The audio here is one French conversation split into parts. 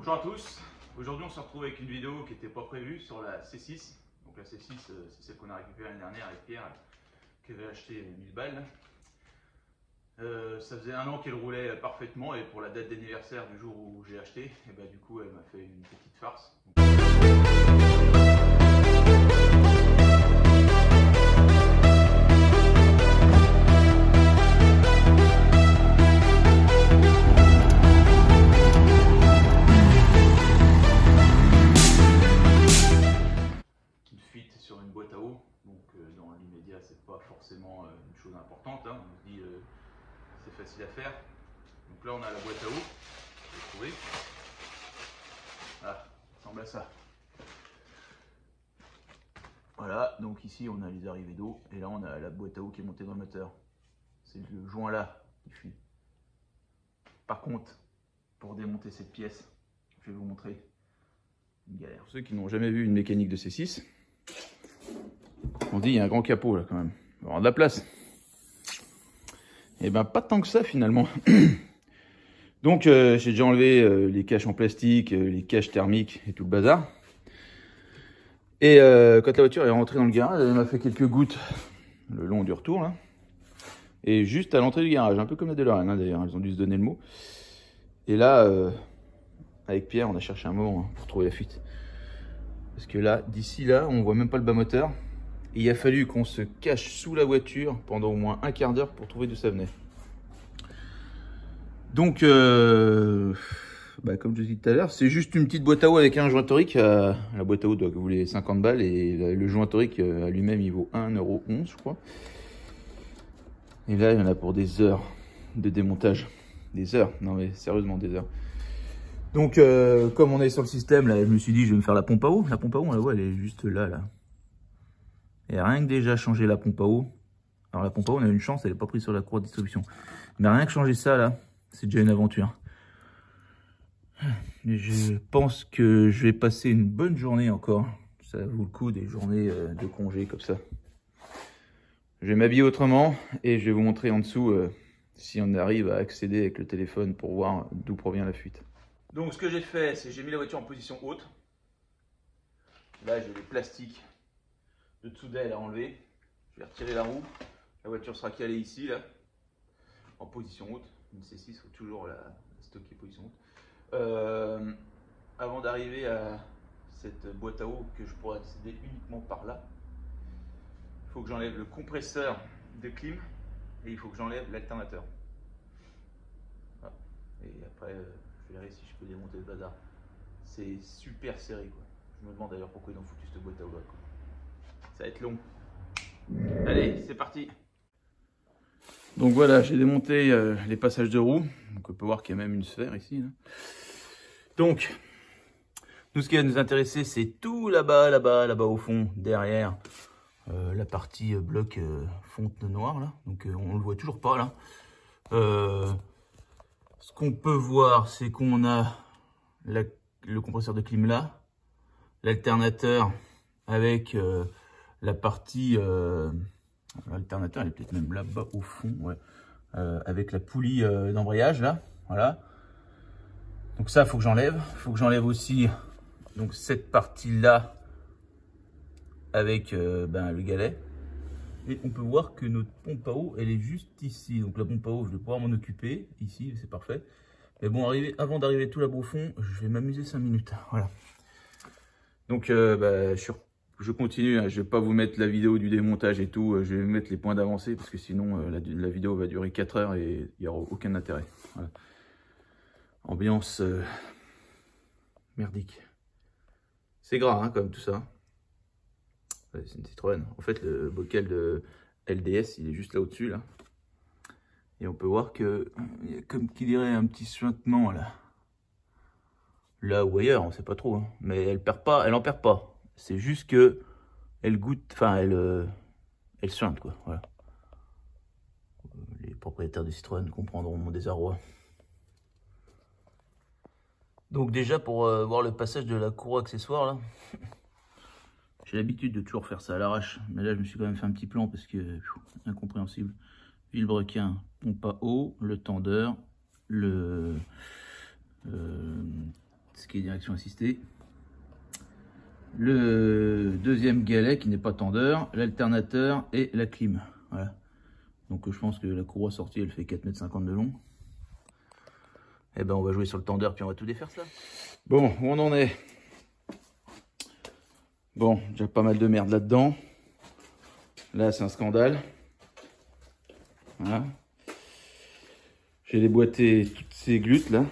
Bonjour à tous, aujourd'hui on se retrouve avec une vidéo qui n'était pas prévue sur la C6. Donc la C6 c'est celle qu'on a récupérée l'année dernière avec Pierre qui avait acheté 1000 balles. Ça faisait 1 an qu'elle roulait parfaitement et pour la date d'anniversaire du jour où j'ai acheté, et bah, du coup elle m'a fait une petite farce. Sur une boîte à eau, donc dans l'immédiat c'est pas forcément une chose importante, hein. On se dit c'est facile à faire. Donc là on a la boîte à eau, vous l'avez trouvé. Voilà, ça ressemble à ça. Voilà, donc ici on a les arrivées d'eau et là on a la boîte à eau qui est montée dans le moteur. C'est le joint là qui fuit. Par contre, pour démonter cette pièce, je vais vous montrer une galère. Pour ceux qui n'ont jamais vu une mécanique de C6, on dit il y a un grand capot là quand même, il va y avoir de la place. Et ben pas tant que ça finalement. Donc j'ai déjà enlevé les caches en plastique, les caches thermiques et tout le bazar. Et quand la voiture est rentrée dans le garage, elle m'a fait quelques gouttes le long du retour là. Et juste à l'entrée du garage, un peu comme la DeLorean hein, d'ailleurs, ils ont dû se donner le mot. Et là, avec Pierre, on a cherché un moment hein, pour trouver la fuite. Parce que là, d'ici là, on voit même pas le bas moteur. Et il a fallu qu'on se cache sous la voiture pendant au moins un quart d'heure pour trouver d'où ça venait. Donc, comme je disais tout à l'heure, c'est juste une petite boîte à eau avec un joint torique. La boîte à eau doit valer 50 balles et le joint torique à lui-même, il vaut 1,11 €, je crois. Et là, il y en a pour des heures de démontage. Des heures, non mais sérieusement, des heures. Donc, comme on est sur le système, là, je me suis dit, je vais me faire la pompe à eau. La pompe à eau, on la voit, elle est juste là, là. Et rien que déjà changer la pompe à eau. Alors la pompe à eau, on a une chance, elle n'est pas prise sur la courroie de distribution. Mais rien que changer ça, là, c'est déjà une aventure. Et je pense que je vais passer une bonne journée encore. Ça vaut le coup des journées de congé comme ça. Je vais m'habiller autrement et je vais vous montrer en dessous si on arrive à accéder avec le téléphone pour voir d'où provient la fuite. Donc ce que j'ai fait, c'est j'ai mis la voiture en position haute. Là, j'ai les plastiques de dessous d'elle à enlever. Je vais retirer la roue. La voiture sera calée ici, là, en position haute. Une C6, il faut toujours la stocker position haute. Avant d'arriver à cette boîte à eau que je pourrais accéder uniquement par là, il faut que j'enlève le compresseur de clim et il faut que j'enlève l'alternateur. Voilà. Et après, je verrai si je peux démonter le bazar. C'est super serré, quoi. Je me demande d'ailleurs pourquoi ils ont foutu cette boîte à eau là, quoi. Ça va être long. Allez, c'est parti. Donc voilà, j'ai démonté les passages de roues. Donc on peut voir qu'il y a même une sphère ici. Là. Donc, nous ce qui va nous intéresser, c'est tout là-bas, là-bas au fond, derrière la partie bloc fonte noire là. Donc on le voit toujours pas là. Ce qu'on peut voir, c'est qu'on a le compresseur de clim là, l'alternateur avec la partie l'alternateur, elle est peut-être même là-bas au fond, ouais. Avec la poulie d'embrayage là, voilà. Donc ça, faut que j'enlève. Faut que j'enlève aussi donc cette partie-là avec le galet. Et on peut voir que notre pompe à eau, elle est juste ici. Donc la pompe à eau, je vais pouvoir m'en occuper ici, c'est parfait. Mais bon, avant d'arriver tout là-bas au fond, je vais m'amuser 5 minutes. Voilà. Donc je continue, hein, je vais pas vous mettre la vidéo du démontage et tout, je vais mettre les points d'avancée parce que sinon la vidéo va durer 4 heures et il n'y aura aucun intérêt. Voilà. Ambiance merdique. C'est gras hein, comme tout ça. Ouais, c'est une Citroën. En fait le bocal de LDS il est juste là au-dessus là. Et on peut voir que il y a comme qu'il dirait un petit suintement là. Là ou ailleurs, on sait pas trop. Hein. Mais elle en perd pas. C'est juste que elle goûte, enfin elle suinte quoi. Voilà. Les propriétaires de Citroën comprendront mon désarroi. Donc déjà pour voir le passage de la courroie accessoire là, j'ai l'habitude de toujours faire ça à l'arrache, mais là je me suis quand même fait un petit plan parce que incompréhensible. Vilebrequin, pompe à eau, le tendeur, ce qui est direction assistée. Le deuxième galet qui n'est pas tendeur, l'alternateur et la clim. Voilà. Donc je pense que la courroie sortie elle fait 4,50 m de long. Et ben on va jouer sur le tendeur puis on va tout défaire ça. Bon, où on en est? Bon, déjà pas mal de merde là-dedans. Là c'est un scandale. Voilà. J'ai déboîté toutes ces glutes là.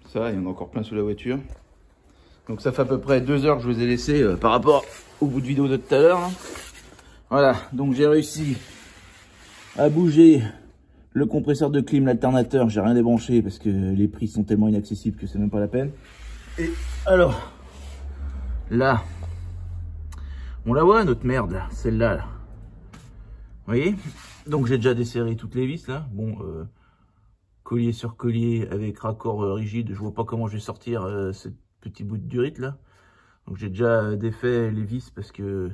Ça, il y en a encore plein sous la voiture. Donc ça fait à peu près 2 heures que je vous ai laissé par rapport au bout de vidéo de tout à l'heure. Voilà, donc j'ai réussi à bouger le compresseur de clim, l'alternateur. J'ai rien débranché parce que les prix sont tellement inaccessibles que c'est même pas la peine. Et alors, là, on la voit notre merde, là, celle-là. Là. Vous voyez? Donc j'ai déjà desserré toutes les vis là. Bon, collier sur collier avec raccord rigide. Je vois pas comment je vais sortir cette petit bout de durite là. Donc j'ai déjà défait les vis parce que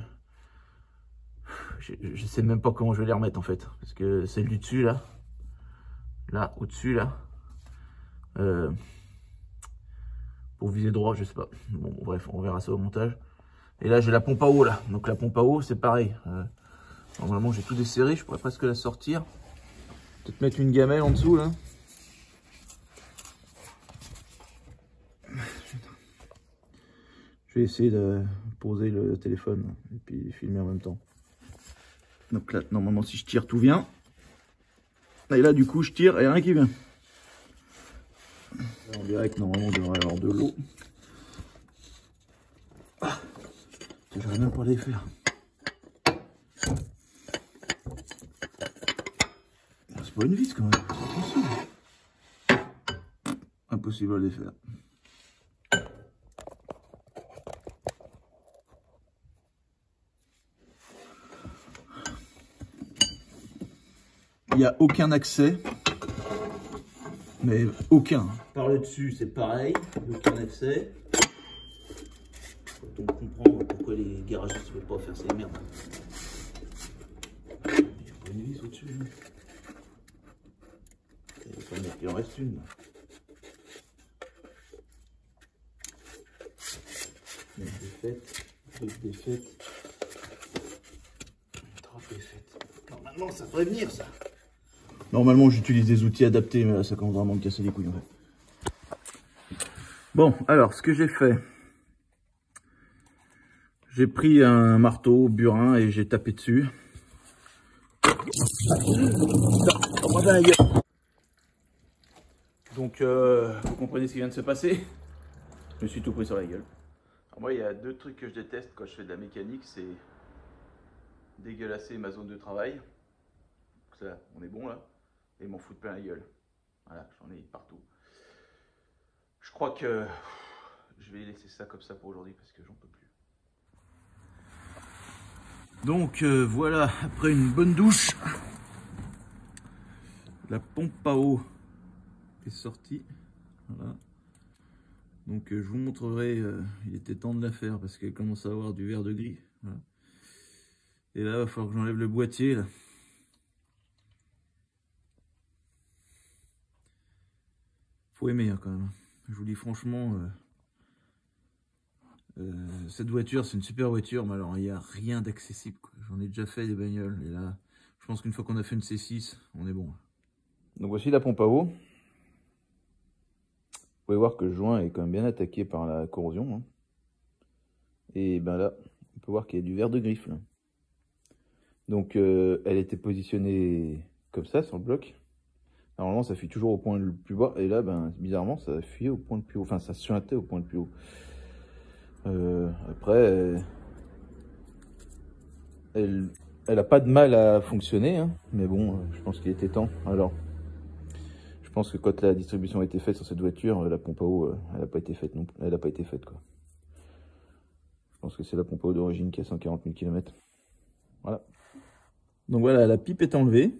je sais même pas comment je vais les remettre en fait. Parce que celle du dessus là, au-dessus là, pour viser droit, je sais pas. Bon bref, on verra ça au montage. Et là j'ai la pompe à eau là. Donc la pompe à eau c'est pareil. Normalement j'ai tout desserré, je pourrais presque la sortir. Peut-être mettre une gamelle en dessous là. Je vais essayer de poser le téléphone et puis filmer en même temps. Donc là, normalement, si je tire, tout vient. Et là, du coup, je tire et rien qui vient. Là, on dirait que normalement, on devrait avoir de l'eau. Ah, j'arrive même pas à les faire. C'est pas une vis quand même. C'est impossible. Impossible à les faire. Il n'y a aucun accès, mais aucun. Par le dessus, c'est pareil, aucun accès. Quand on comprend pourquoi les garagistes ne veulent pas faire ces merdes. Il n'y a pas une vis au-dessus. Il en reste une. Défaite. Trappe défaite. Normalement, ça devrait venir, ça. Normalement, j'utilise des outils adaptés, mais là, ça commence vraiment à me casser les couilles, en fait. Bon, alors, ce que j'ai fait, j'ai pris un marteau, burin, et j'ai tapé dessus. Donc, vous comprenez ce qui vient de se passer? Je me suis tout pris sur la gueule. Alors moi, il y a 2 trucs que je déteste quand je fais de la mécanique, c'est dégueulasser ma zone de travail. Donc ça, on est bon là. Et m'en foutre plein la gueule. Voilà, j'en ai partout. Je crois que je vais laisser ça comme ça pour aujourd'hui parce que j'en peux plus. Donc voilà, après une bonne douche, la pompe à eau est sortie. Voilà. Donc je vous montrerai, il était temps de la faire parce qu'elle commence à avoir du vert de gris. Voilà. Et là, il va falloir que j'enlève le boîtier là. Faut aimer hein, quand même. Je vous dis franchement, cette voiture c'est une super voiture, mais alors il n'y a rien d'accessible. J'en ai déjà fait des bagnoles et là, je pense qu'une fois qu'on a fait une C6, on est bon. Donc voici la pompe à eau. Vous pouvez voir que le joint est quand même bien attaqué par la corrosion. Hein. Et ben là, on peut voir qu'il y a du verre de griffe. Là. Donc elle était positionnée comme ça sur le bloc. Normalement, ça fuit toujours au point le plus bas. Et là, ben, bizarrement, ça fuit au point le plus haut. Enfin, ça suintait au point le plus haut. Après, elle a pas de mal à fonctionner. Hein, mais bon, je pense qu'il était temps. Alors, je pense que quand la distribution a été faite sur cette voiture, la pompe à eau, elle n'a pas été faite non plus. Elle n'a pas été faite, quoi. Je pense que c'est la pompe à eau d'origine qui a 140 000 km. Voilà. Donc voilà, la pipe est enlevée.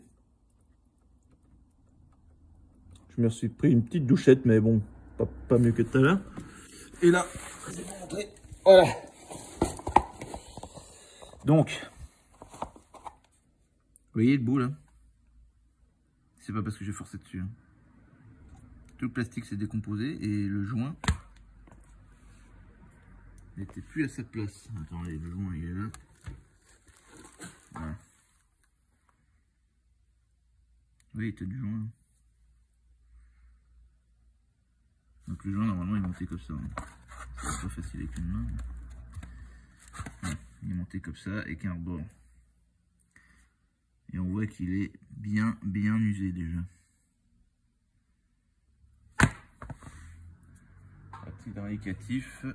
Je me suis pris une petite douchette, mais bon, pas mieux que tout à l'heure. Et là, je vais vous montrer. Voilà. Donc, vous voyez le bout là? C'est pas parce que j'ai forcé dessus. Hein. Tout le plastique s'est décomposé et le joint il n'était plus à sa place. Attends, allez, le joint il est là. Voilà. Oui, t'as du joint. Donc le joint normalement il est monté comme ça. Hein. C'est pas facile avec une main. Ouais, il est monté comme ça avec un rebord. Et on voit qu'il est bien usé déjà. Partie d'indicatif.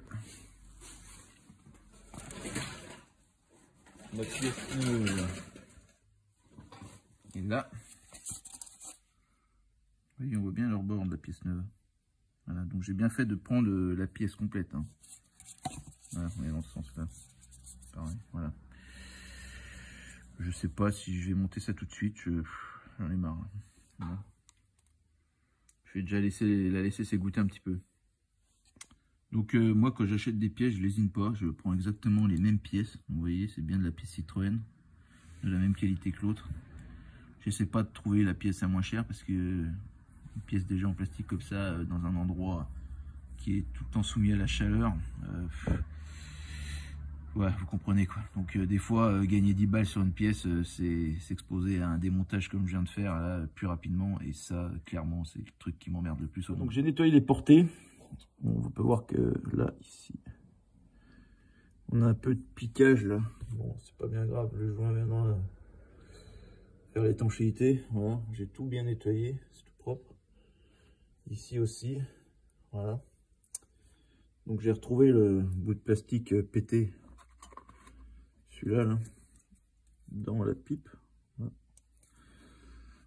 La pièce neuve. Et là, vous voyez, on voit bien le rebord de la pièce neuve. Voilà, donc j'ai bien fait de prendre la pièce complète. Hein. Voilà, on est dans ce sens-là. Pareil, voilà. Je sais pas si je vais monter ça tout de suite. J'en ai marre. Voilà. Je vais déjà la laisser s'égoutter un petit peu. Donc moi, quand j'achète des pièces, je lésine pas. Je prends exactement les mêmes pièces. Vous voyez, c'est bien de la pièce Citroën, de la même qualité que l'autre. J'essaie pas de trouver la pièce à moins cher parce que une pièce déjà en plastique comme ça, dans un endroit qui est tout le temps soumis à la chaleur, ouais, vous comprenez quoi. Donc des fois, gagner 10 balles sur une pièce, c'est s'exposer à un démontage comme je viens de faire là, plus rapidement. Et ça, clairement, c'est le truc qui m'emmerde le plus. Donc j'ai nettoyé les portées. On peut voir que là, ici, on a un peu de piquage là. Bon, c'est pas bien grave, le joint viendra faire l'étanchéité. Voilà, j'ai tout bien nettoyé, c'est tout propre. Ici aussi, voilà. Donc j'ai retrouvé le bout de plastique pété, celui-là, là, dans la pipe. Voilà.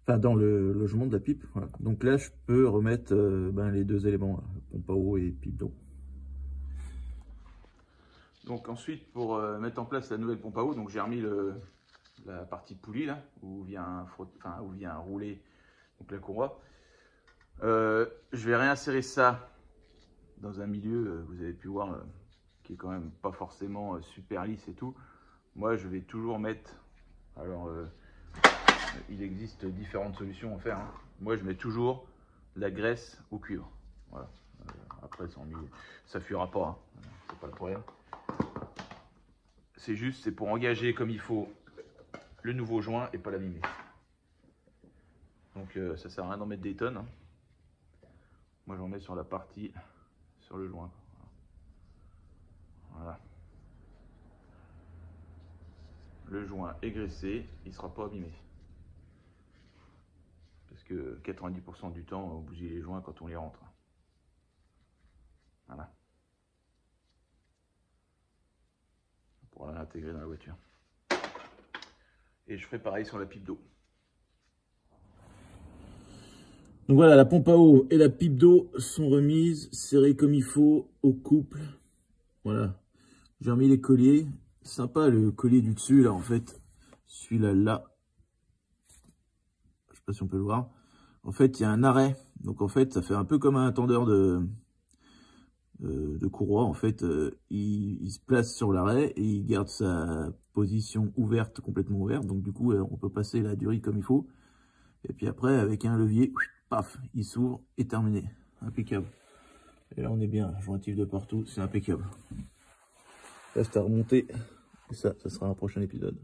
Enfin, dans le logement de la pipe. Voilà. Donc là, je peux remettre les deux éléments, là, pompe à eau et pipe d'eau. Donc ensuite, pour mettre en place la nouvelle pompe à eau, donc j'ai remis la partie poulie là, où vient rouler donc la courroie. Je vais réinsérer ça dans un milieu, vous avez pu voir, qui est quand même pas forcément super lisse et tout. Moi, je vais toujours mettre, alors il existe différentes solutions à faire. Hein. Moi, je mets toujours la graisse au cuivre. Voilà. Après, ça fuira pas, hein. C'est pas le problème. C'est juste, c'est pour engager comme il faut le nouveau joint et pas l'abîmer. Donc ça sert à rien d'en mettre des tonnes. Hein. Moi j'en mets sur la partie, sur le joint. Voilà. Le joint est graissé, il ne sera pas abîmé. Parce que 90% du temps, on bousille les joints quand on les rentre. Voilà. On pourra l'intégrer dans la voiture. Et je ferai pareil sur la pipe d'eau. Donc voilà, la pompe à eau et la pipe d'eau sont remises, serrées comme il faut, au couple. Voilà. J'ai remis les colliers. Sympa le collier du dessus là en fait. Celui-là là. Je sais pas si on peut le voir. En fait, il y a un arrêt. Donc en fait, ça fait un peu comme un tendeur de courroie. En fait, il se place sur l'arrêt et il garde sa position ouverte, complètement ouverte. Donc du coup, on peut passer la durée comme il faut. Et puis après, avec un levier, paf, il s'ouvre et terminé. Impeccable. Et là, on est bien, jointif de partout, c'est impeccable. Reste à remonter. Et ça sera un prochain épisode.